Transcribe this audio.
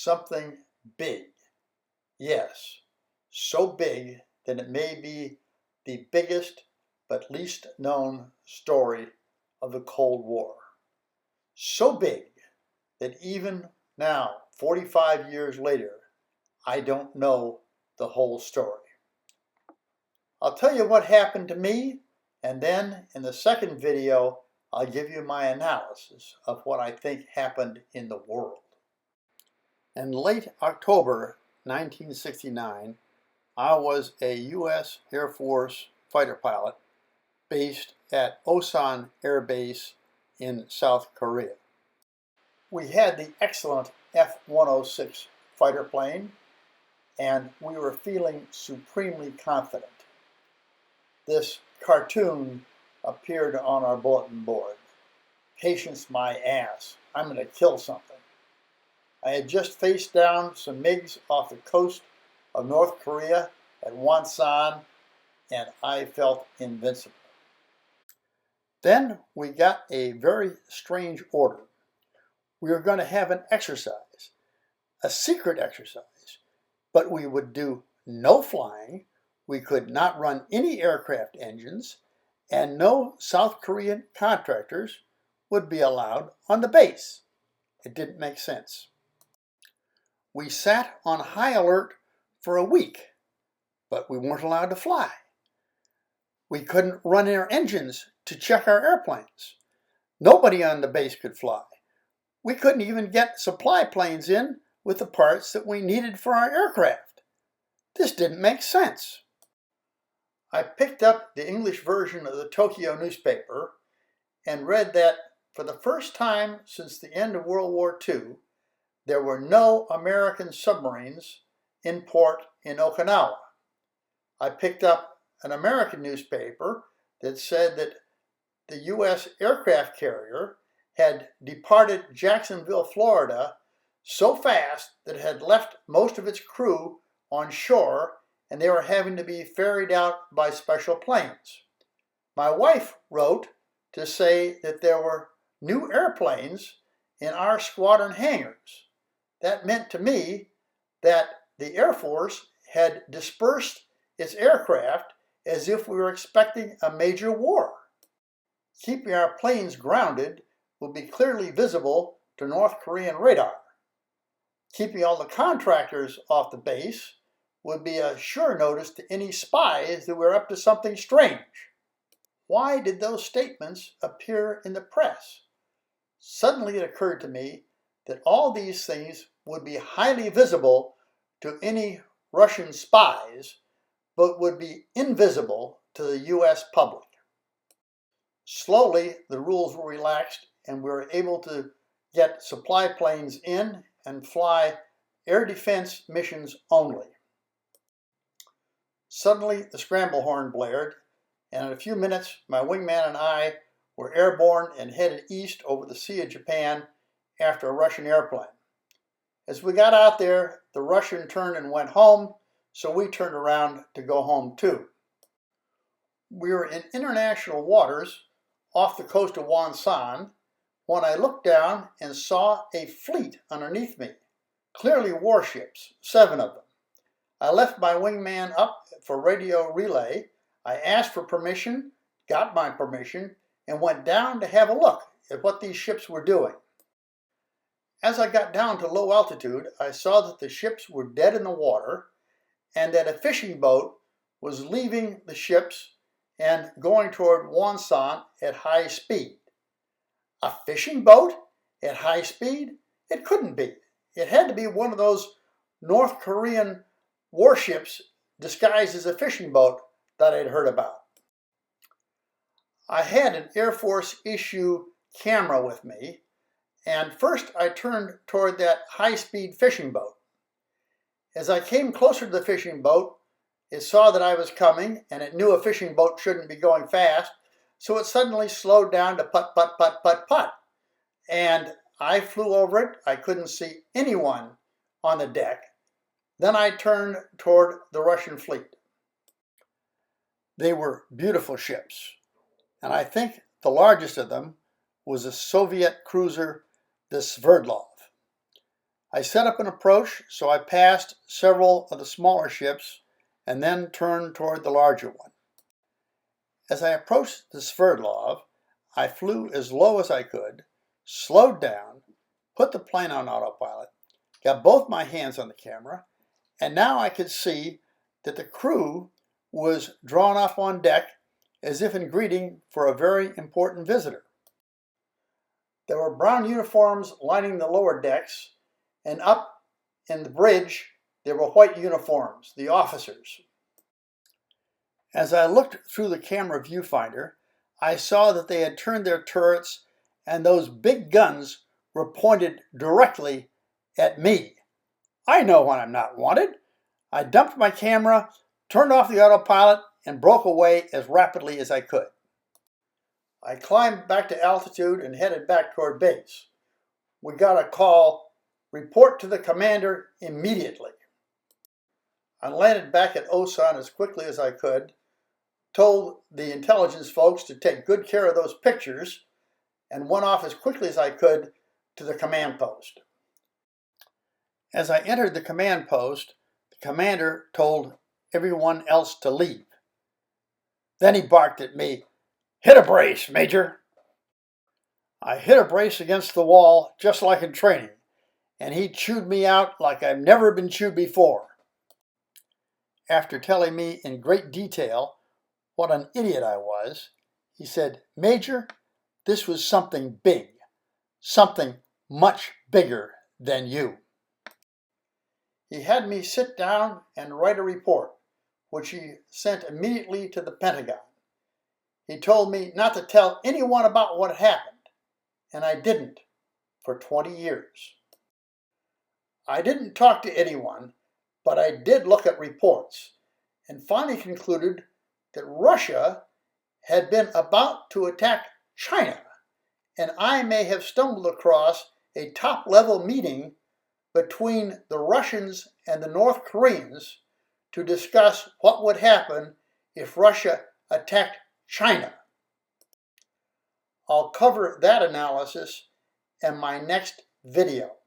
something big. Yes, so big that it may be the biggest but least known story of the Cold War. So big that even now, 45 years later, I don't know the whole story. I'll tell you what happened to me, and then in the second video, I'll give you my analysis of what I think happened in the world. In late October 1969, I was a U.S. Air Force fighter pilot based at Osan Air Base in South Korea. We had the excellent F-106 fighter plane, and we were feeling supremely confident. This cartoon appeared on our bulletin board. Patience my ass, I'm going to kill something. I had just faced down some MiGs off the coast of North Korea at Wonsan, and I felt invincible. Then we got a very strange order. We were going to have an exercise, a secret exercise, but we would do no flying, we could not run any aircraft engines, and no South Korean contractors would be allowed on the base. It didn't make sense. We sat on high alert for a week, but we weren't allowed to fly. We couldn't run our engines to check our airplanes. Nobody on the base could fly. We couldn't even get supply planes in with the parts that we needed for our aircraft. This didn't make sense. I picked up the English version of the Tokyo newspaper and read that for the first time since the end of World War II, there were no American submarines in port in Okinawa. I picked up an American newspaper that said that the U.S. aircraft carrier had departed Jacksonville, Florida so fast that it had left most of its crew on shore and they were having to be ferried out by special planes. My wife wrote to say that there were new airplanes in our squadron hangars. That meant to me that the Air Force had dispersed its aircraft as if we were expecting a major war. Keeping our planes grounded will be clearly visible to North Korean radar. Keeping all the contractors off the base would be a sure notice to any spies that we're up to something strange. Why did those statements appear in the press? Suddenly it occurred to me that all these things would be highly visible to any Russian spies, but would be invisible to the U.S. public. Slowly, the rules were relaxed and we were able to get supply planes in and fly air defense missions only. Suddenly, the scramble horn blared, and in a few minutes, my wingman and I were airborne and headed east over the Sea of Japan after a Russian airplane. As we got out there, the Russian turned and went home, so we turned around to go home too. We were in international waters off the coast of Wonsan when I looked down and saw a fleet underneath me, clearly warships, 7 of them. I left my wingman up for radio relay. I asked for permission, got my permission, and went down to have a look at what these ships were doing. As I got down to low altitude, I saw that the ships were dead in the water and that a fishing boat was leaving the ships and going toward Wonsan at high speed. A fishing boat at high speed? It couldn't be. It had to be one of those North Korean warships disguised as a fishing boat that I'd heard about. I had an Air Force issue camera with me, and first I turned toward that high-speed fishing boat. As I came closer to the fishing boat, it saw that I was coming, and it knew a fishing boat shouldn't be going fast, so it suddenly slowed down to putt, putt, putt, putt, putt. And I flew over it. I couldn't see anyone on the deck. Then I turned toward the Russian fleet. They were beautiful ships, and I think the largest of them was a Soviet cruiser, the Sverdlov. I set up an approach, so I passed several of the smaller ships and then turned toward the larger one. As I approached the Sverdlov, I flew as low as I could, slowed down, put the plane on autopilot, got both my hands on the camera, and now I could see that the crew was drawn up on deck as if in greeting for a very important visitor. There were brown uniforms lining the lower decks, and up in the bridge there were white uniforms, the officers. As I looked through the camera viewfinder, I saw that they had turned their turrets and those big guns were pointed directly at me. I know when I'm not wanted. I dumped my camera, turned off the autopilot, and broke away as rapidly as I could. I climbed back to altitude and headed back toward base. We got a call, report to the commander immediately. I landed back at Osan as quickly as I could, told the intelligence folks to take good care of those pictures, and went off as quickly as I could to the command post. As I entered the command post, the commander told everyone else to leave. Then he barked at me, "Hit a brace, Major." I hit a brace against the wall, just like in training, and he chewed me out like I've never been chewed before. After telling me in great detail what an idiot I was, he said, "Major, this was something big, something much bigger than you." He had me sit down and write a report, which he sent immediately to the Pentagon. He told me not to tell anyone about what happened, and I didn't for 20 years. I didn't talk to anyone, but I did look at reports and finally concluded that Russia had been about to attack China, and I may have stumbled across a top-level meeting between the Russians and the North Koreans to discuss what would happen if Russia attacked China. I'll cover that analysis in my next video.